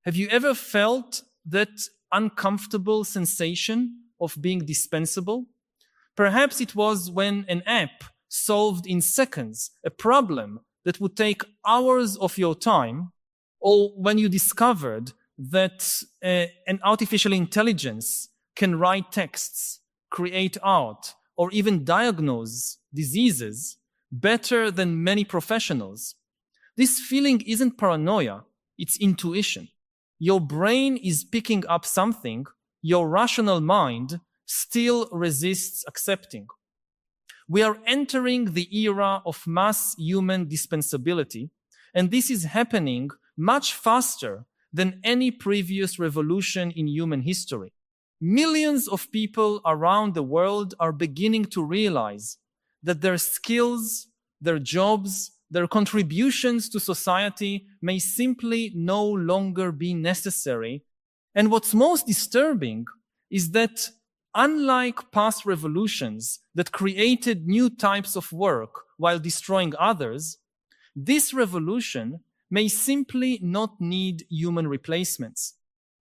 Have you ever felt that uncomfortable sensation of being dispensable? Perhaps it was when an app solved in seconds a problem that would take hours of your time, or when you discovered that an artificial intelligence can write texts, create art, or even diagnose diseases better than many professionals. This feeling isn't paranoia, it's intuition. Your brain is picking up something your rational mind still resists accepting. We are entering the era of mass human dispensability, and this is happening much faster than any previous revolution in human history. Millions of people around the world are beginning to realize that their skills, their jobs, their contributions to society may simply no longer be necessary. And what's most disturbing is that unlike past revolutions that created new types of work while destroying others, this revolution may simply not need human replacements.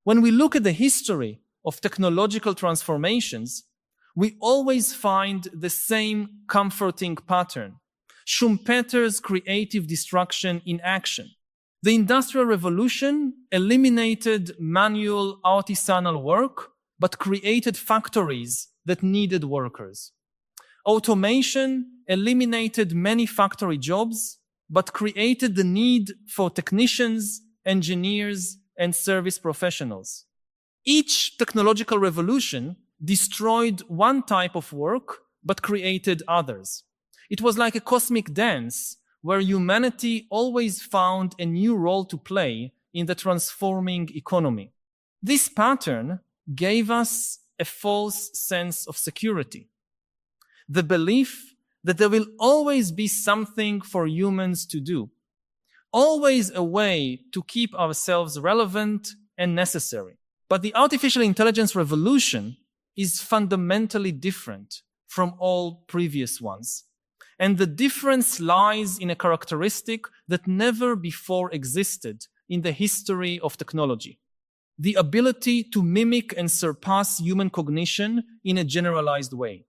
When we look at the history of technological transformations, we always find the same comforting pattern: Schumpeter's creative destruction in action. The Industrial Revolution eliminated manual artisanal work, but created factories that needed workers. Automation eliminated many factory jobs, but created the need for technicians, engineers, and service professionals. Each technological revolution destroyed one type of work, but created others. It was like a cosmic dance where humanity always found a new role to play in the transforming economy. This pattern gave us a false sense of security. The belief that there will always be something for humans to do, always a way to keep ourselves relevant and necessary. But the artificial intelligence revolution is fundamentally different from all previous ones. And the difference lies in a characteristic that never before existed in the history of technology: the ability to mimic and surpass human cognition in a generalized way.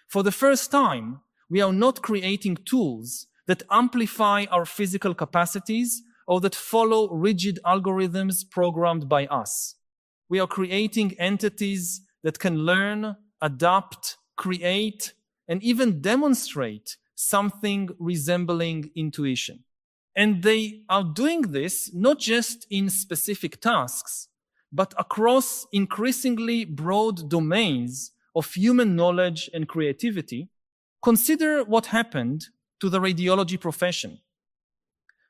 For the first time, we are not creating tools that amplify our physical capacities or that follow rigid algorithms programmed by us. We are creating entities that can learn, adapt, create, and even demonstrate something resembling intuition. And they are doing this not just in specific tasks, but across increasingly broad domains of human knowledge and creativity. Consider what happened to the radiology profession.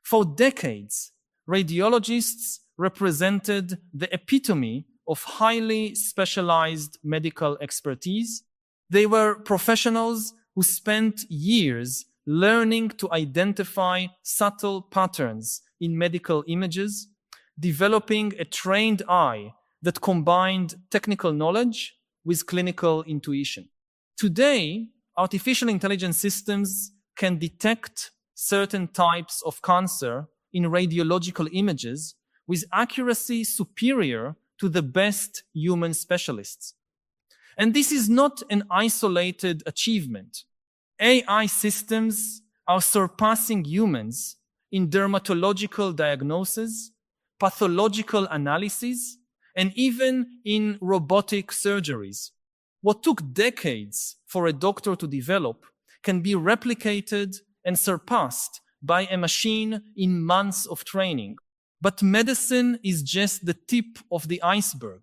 For decades, radiologists represented the epitome of highly specialized medical expertise. They were professionals who spent years learning to identify subtle patterns in medical images, developing a trained eye that combined technical knowledge with clinical intuition. Today, artificial intelligence systems can detect certain types of cancer in radiological images with accuracy superior to the best human specialists. And this is not an isolated achievement. AI systems are surpassing humans in dermatological diagnosis, pathological analysis, and even in robotic surgeries. What took decades for a doctor to develop can be replicated and surpassed by a machine in months of training. But medicine is just the tip of the iceberg.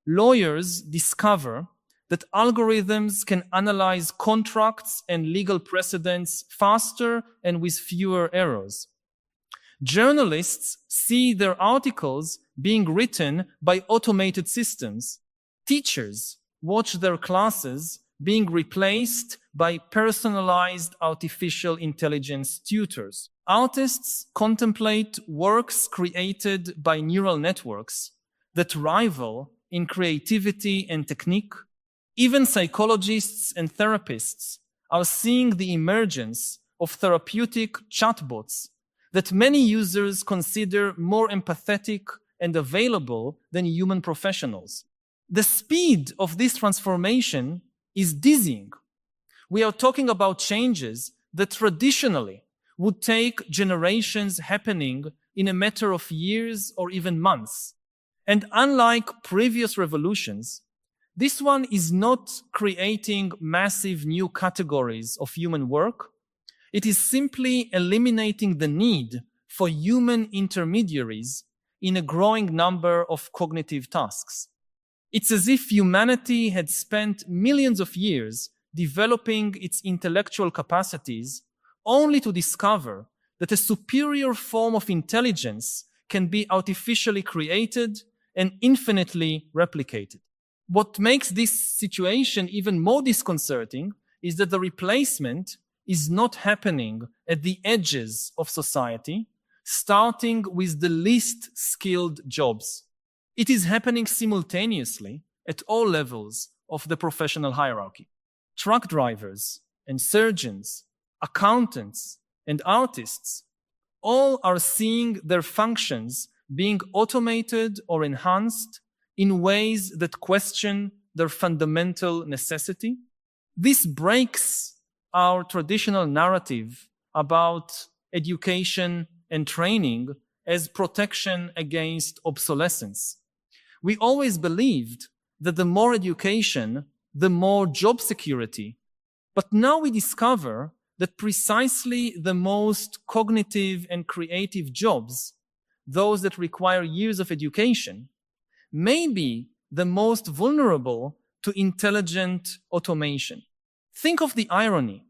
Lawyers discover that algorithms can analyze contracts and legal precedents faster and with fewer errors. Journalists see their articles being written by automated systems. Teachers watch their classes being replaced by personalized artificial intelligence tutors. Artists contemplate works created by neural networks that rival in creativity and technique. Even psychologists and therapists are seeing the emergence of therapeutic chatbots that many users consider more empathetic and available than human professionals. The speed of this transformation is dizzying. We are talking about changes that traditionally would take generations happening in a matter of years or even months. And unlike previous revolutions, this one is not creating massive new categories of human work. It is simply eliminating the need for human intermediaries in a growing number of cognitive tasks. It's as if humanity had spent millions of years developing its intellectual capacities only to discover that a superior form of intelligence can be artificially created and infinitely replicated. What makes this situation even more disconcerting is that the replacement is not happening at the edges of society, starting with the least skilled jobs. It is happening simultaneously at all levels of the professional hierarchy. Truck drivers and surgeons, accountants and artists, all are seeing their functions being automated or enhanced in ways that question their fundamental necessity. This breaks our traditional narrative about education and training as protection against obsolescence. We always believed that the more education, the more job security. But now we discover that precisely the most cognitive and creative jobs, those that require years of education, may be the most vulnerable to intelligent automation. Think of the irony.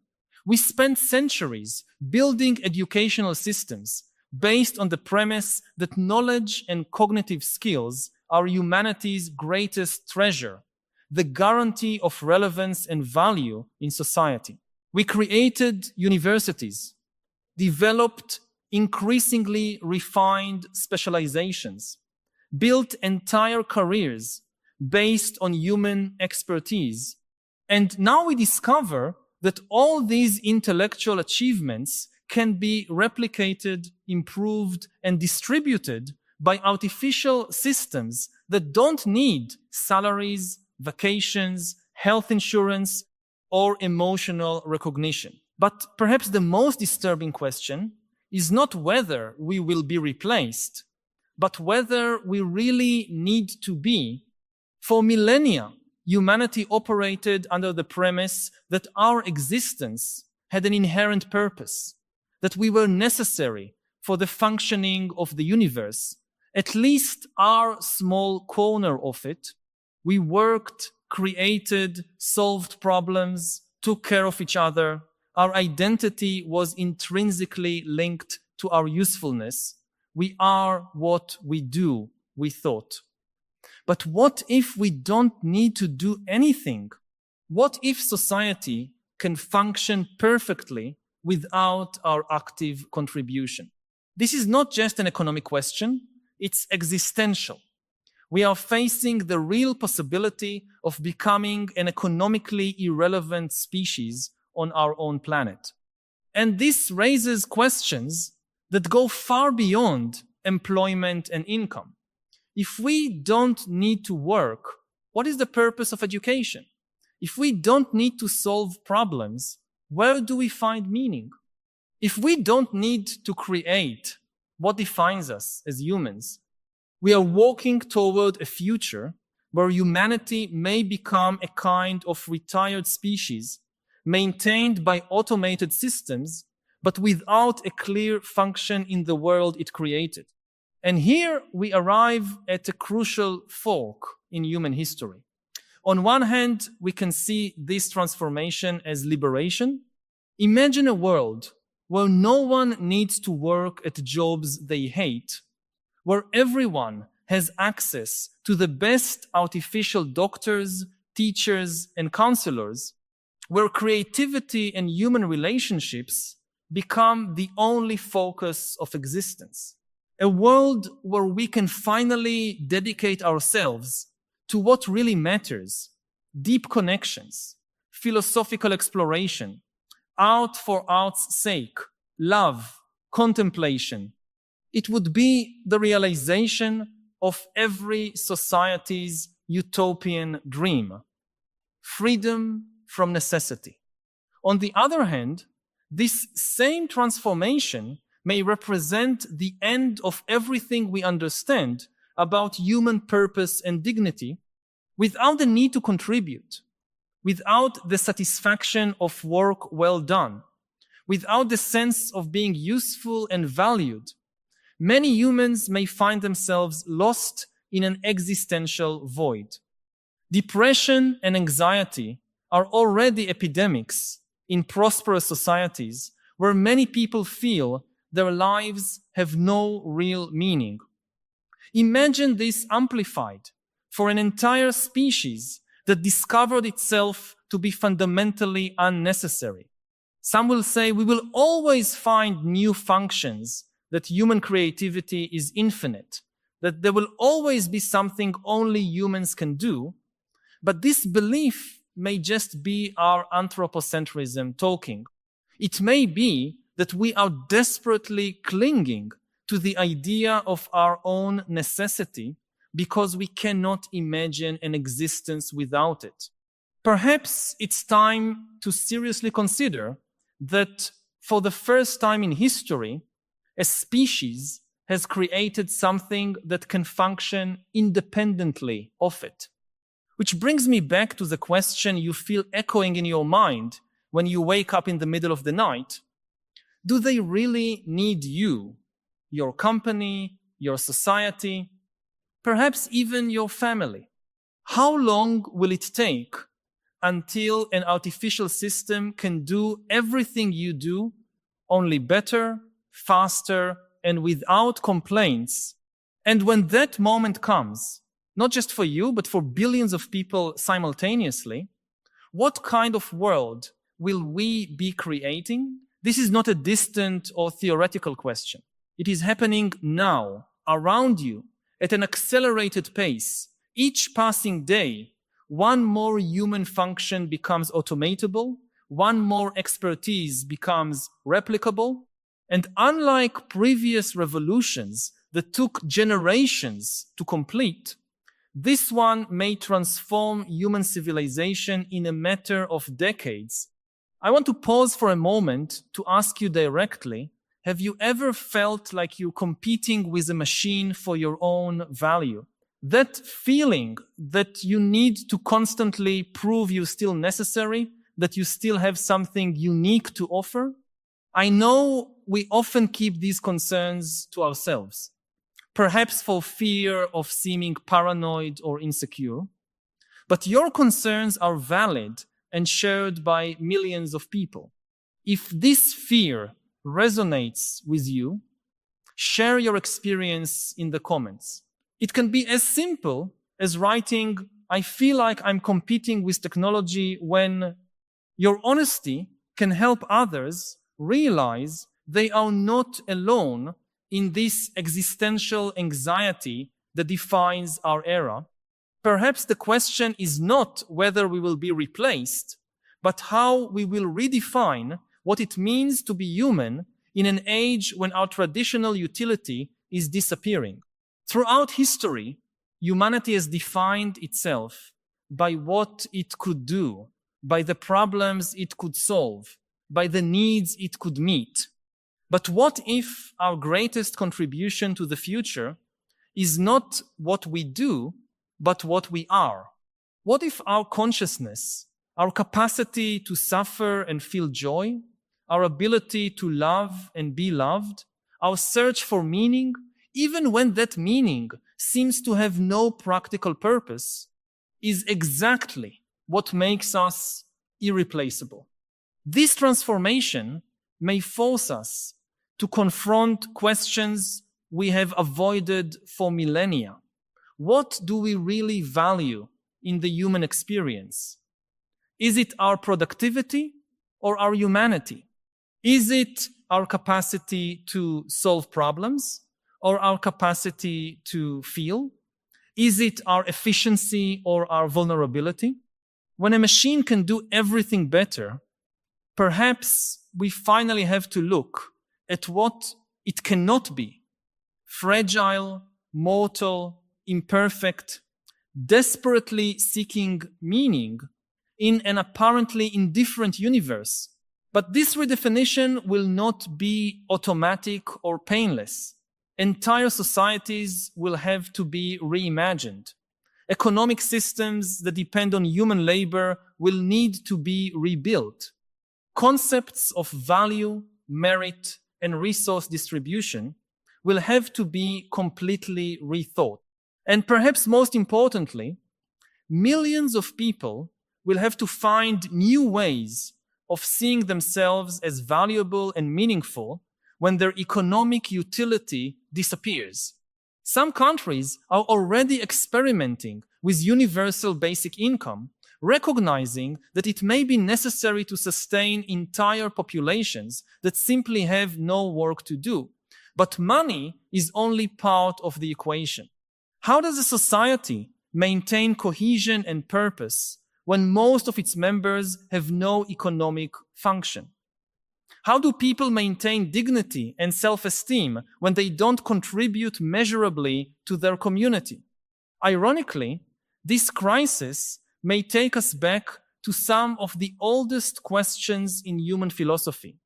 We spent centuries building educational systems based on the premise that knowledge and cognitive skills are humanity's greatest treasure, the guarantee of relevance and value in society. We created universities, developed increasingly refined specializations, built entire careers based on human expertise. And now we discover that all these intellectual achievements can be replicated, improved, and distributed by artificial systems that don't need salaries, vacations, health insurance, or emotional recognition. But perhaps the most disturbing question is not whether we will be replaced, but whether we really need to be. For millennia, humanity operated under the premise that our existence had an inherent purpose, that we were necessary for the functioning of the universe, at least our small corner of it. We worked, created, solved problems, took care of each other. Our identity was intrinsically linked to our usefulness. We are what we do, we thought. But what if we don't need to do anything? What if society can function perfectly without our active contribution? This is not just an economic question, it's existential. We are facing the real possibility of becoming an economically irrelevant species on our own planet. And this raises questions that go far beyond employment and income. If we don't need to work, what is the purpose of education? If we don't need to solve problems, where do we find meaning? If we don't need to create, what defines us as humans? We are walking toward a future where humanity may become a kind of retired species, maintained by automated systems, but without a clear function in the world it created. And here we arrive at a crucial fork in human history. On one hand, we can see this transformation as liberation. Imagine a world where no one needs to work at jobs they hate, where everyone has access to the best artificial doctors, teachers, and counselors, where creativity and human relationships become the only focus of existence. A world where we can finally dedicate ourselves to what really matters: deep connections, philosophical exploration, art for art's sake, love, contemplation. It would be the realization of every society's utopian dream: freedom from necessity. On the other hand, this same transformation may represent the end of everything we understand about human purpose and dignity, without the need to contribute, without the satisfaction of work well done, without the sense of being useful and valued. Many humans may find themselves lost in an existential void. Depression and anxiety are already epidemics in prosperous societies where many people feel their lives have no real meaning. Imagine this amplified for an entire species that discovered itself to be fundamentally unnecessary. Some will say we will always find new functions, that human creativity is infinite, that there will always be something only humans can do. But this belief may just be our anthropocentrism talking. It may be that we are desperately clinging to the idea of our own necessity because we cannot imagine an existence without it. Perhaps it's time to seriously consider that for the first time in history, a species has created something that can function independently of it. Which brings me back to the question you feel echoing in your mind when you wake up in the middle of the night. Do they really need you, your company, your society, perhaps even your family? How long will it take until an artificial system can do everything you do, only better, faster, and without complaints? And when that moment comes, not just for you, but for billions of people simultaneously, what kind of world will we be creating? This is not a distant or theoretical question. It is happening now, around you, at an accelerated pace. Each passing day, one more human function becomes automatable, one more expertise becomes replicable, and unlike previous revolutions that took generations to complete, this one may transform human civilization in a matter of decades. I want to pause for a moment to ask you directly, have you ever felt like you're competing with a machine for your own value? That feeling that you need to constantly prove you're still necessary, that you still have something unique to offer? I know we often keep these concerns to ourselves, perhaps for fear of seeming paranoid or insecure. But your concerns are valid and shared by millions of people. If this fear resonates with you, share your experience in the comments. It can be as simple as writing, "I feel like I'm competing with technology," when your honesty can help others realize they are not alone in this existential anxiety that defines our era. Perhaps the question is not whether we will be replaced, but how we will redefine what it means to be human in an age when our traditional utility is disappearing. Throughout history, humanity has defined itself by what it could do, by the problems it could solve, by the needs it could meet. But what if our greatest contribution to the future is not what we do, but what we are? What if our consciousness, our capacity to suffer and feel joy, our ability to love and be loved, our search for meaning, even when that meaning seems to have no practical purpose, is exactly what makes us irreplaceable? This transformation may force us to confront questions we have avoided for millennia. What do we really value in the human experience? Is it our productivity or our humanity? Is it our capacity to solve problems or our capacity to feel? Is it our efficiency or our vulnerability? When a machine can do everything better, perhaps we finally have to look at what it cannot be: fragile, mortal, imperfect, desperately seeking meaning in an apparently indifferent universe. But this redefinition will not be automatic or painless. Entire societies will have to be reimagined. Economic systems that depend on human labor will need to be rebuilt. Concepts of value, merit, and resource distribution will have to be completely rethought. And perhaps most importantly, millions of people will have to find new ways of seeing themselves as valuable and meaningful when their economic utility disappears. Some countries are already experimenting with universal basic income, recognizing that it may be necessary to sustain entire populations that simply have no work to do. But money is only part of the equation. How does a society maintain cohesion and purpose when most of its members have no economic function? How do people maintain dignity and self-esteem when they don't contribute measurably to their community? Ironically, this crisis may take us back to some of the oldest questions in human philosophy.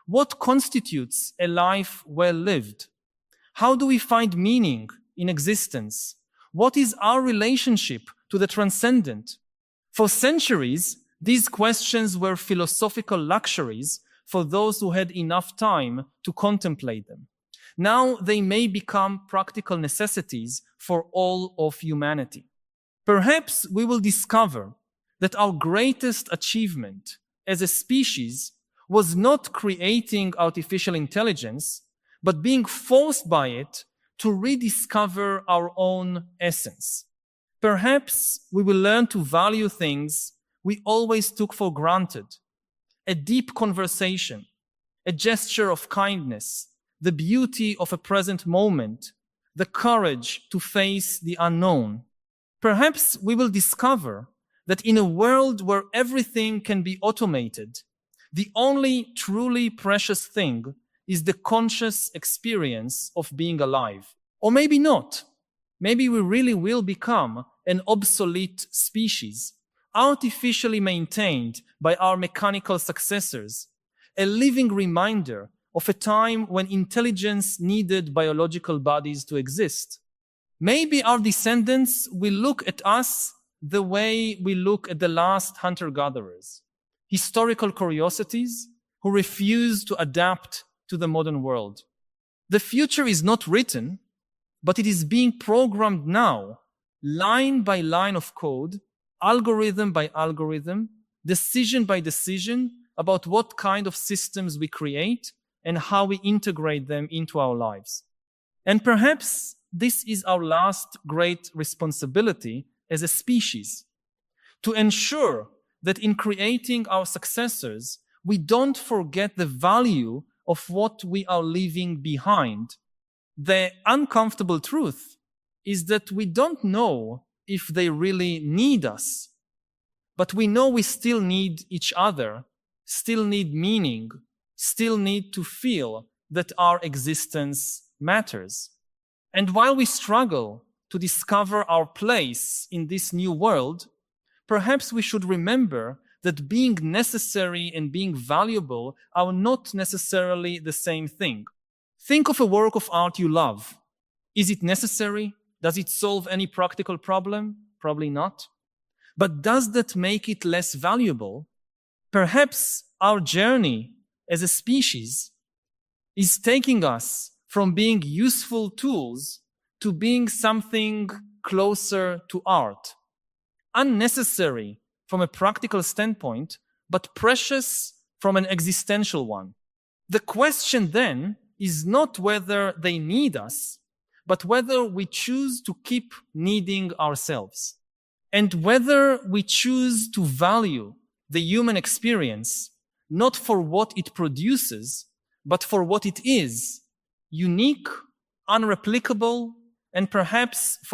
What constitutes a life well lived? How do we find meaning in existence? What is our relationship to the transcendent? For centuries, these questions were philosophical luxuries for those who had enough time to contemplate them. Now they may become practical necessities for all of humanity. Perhaps we will discover that our greatest achievement as a species was not creating artificial intelligence, but being forced by it to rediscover our own essence. Perhaps we will learn to value things we always took for granted: a deep conversation, a gesture of kindness, the beauty of a present moment, the courage to face the unknown. Perhaps we will discover that in a world where everything can be automated, the only truly precious thing is the conscious experience of being alive. Or maybe not. Maybe we really will become an obsolete species, artificially maintained by our mechanical successors, a living reminder of a time when intelligence needed biological bodies to exist. Maybe our descendants will look at us the way we look at the last hunter-gatherers, historical curiosities who refuse to adapt to the modern world. The future is not written, but it is being programmed now, line by line of code, algorithm by algorithm, decision by decision, about what kind of systems we create and how we integrate them into our lives. And perhaps this is our last great responsibility as a species, to ensure that in creating our successors, we don't forget the value of what we are leaving behind. The uncomfortable truth is that we don't know if they really need us, but we know we still need each other, still need meaning, still need to feel that our existence matters. And while we struggle to discover our place in this new world, perhaps we should remember that being necessary and being valuable are not necessarily the same thing. Think of a work of art you love. Is it necessary? Does it solve any practical problem? Probably not. But does that make it less valuable? Perhaps our journey as a species is taking us from being useful tools to being something closer to art. Unnecessary from a practical standpoint, but precious from an existential one. The question then is not whether they need us, but whether we choose to keep needing ourselves, and whether we choose to value the human experience not for what it produces, but for what it is, unique, unreplicable, and perhaps for